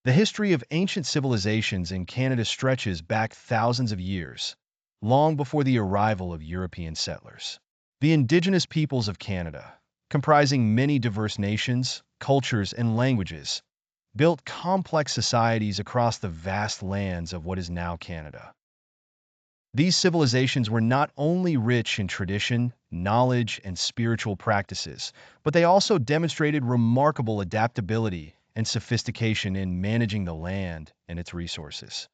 The history of ancient civilizations in Canada stretches back thousands of years, long before the arrival of European settlers. The Indigenous peoples of Canada, comprising many diverse nations, cultures, and languages, built complex societies across the vast lands of what is now Canada. These civilizations were not only rich in tradition, knowledge, and spiritual practices, but they also demonstrated remarkable adaptability and sophistication in managing the land and its resources.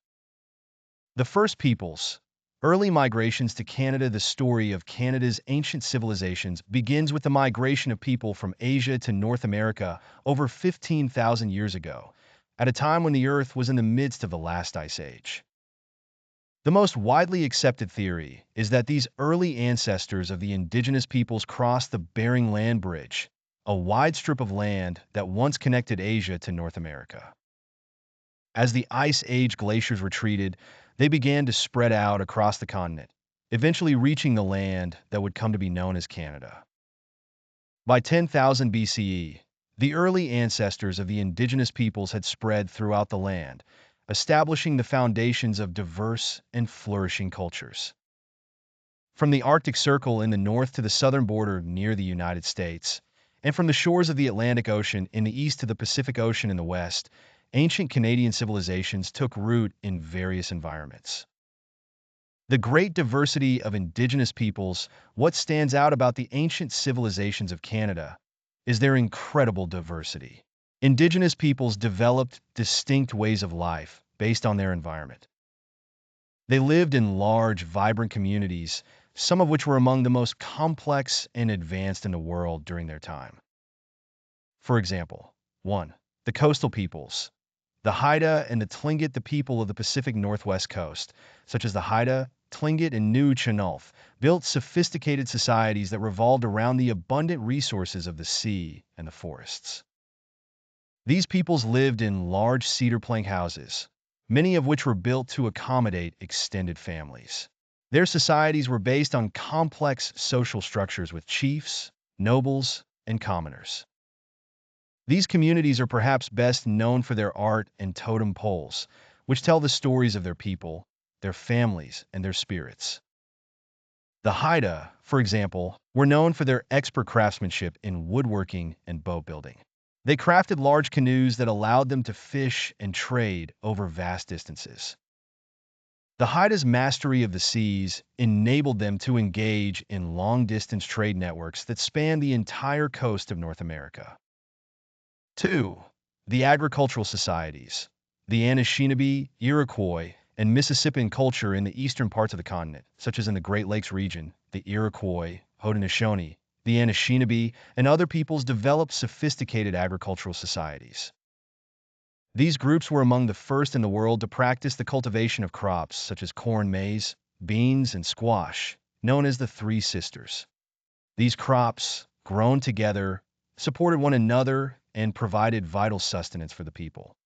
The First Peoples, early migrations to Canada. The story of Canada's ancient civilizations begins with the migration of people from Asia to North America over 15,000 years ago, at a time when the Earth was in the midst of the last ice age. The most widely accepted theory is that these early ancestors of the Indigenous peoples crossed the Bering Land Bridge, a wide strip of land that once connected Asia to North America. As the Ice Age glaciers retreated, they began to spread out across the continent, eventually reaching the land that would come to be known as Canada. By 10,000 BCE, the early ancestors of the Indigenous peoples had spread throughout the land, establishing the foundations of diverse and flourishing cultures. From the Arctic Circle in the north to the southern border near the United States, and from the shores of the Atlantic Ocean in the east to the Pacific Ocean in the west, ancient Canadian civilizations took root in various environments. The great diversity of Indigenous peoples. What stands out about the ancient civilizations of Canada is their incredible diversity. Indigenous peoples developed distinct ways of life based on their environment. They lived in large, vibrant communities, some of which were among the most complex and advanced in the world during their time. For example, 1. The coastal peoples. The Haida and the Tlingit, the people of the Pacific Northwest coast, such as the Haida, Tlingit, and Nuu-chah-nulth, built sophisticated societies that revolved around the abundant resources of the sea and the forests. These peoples lived in large cedar plank houses, many of which were built to accommodate extended families. Their societies were based on complex social structures with chiefs, nobles, and commoners. These communities are perhaps best known for their art and totem poles, which tell the stories of their people, their families, and their spirits. The Haida, for example, were known for their expert craftsmanship in woodworking and boat building. They crafted large canoes that allowed them to fish and trade over vast distances. The Haida's mastery of the seas enabled them to engage in long-distance trade networks that spanned the entire coast of North America. 2. The agricultural societies. The Anishinaabe, Iroquois, and Mississippian culture in the eastern parts of the continent, such as in the Great Lakes region, the Iroquois, Haudenosaunee, the Anishinaabe, and other peoples developed sophisticated agricultural societies. These groups were among the first in the world to practice the cultivation of crops such as corn, maize, beans, and squash, known as the Three Sisters. These crops, grown together, supported one another and provided vital sustenance for the people.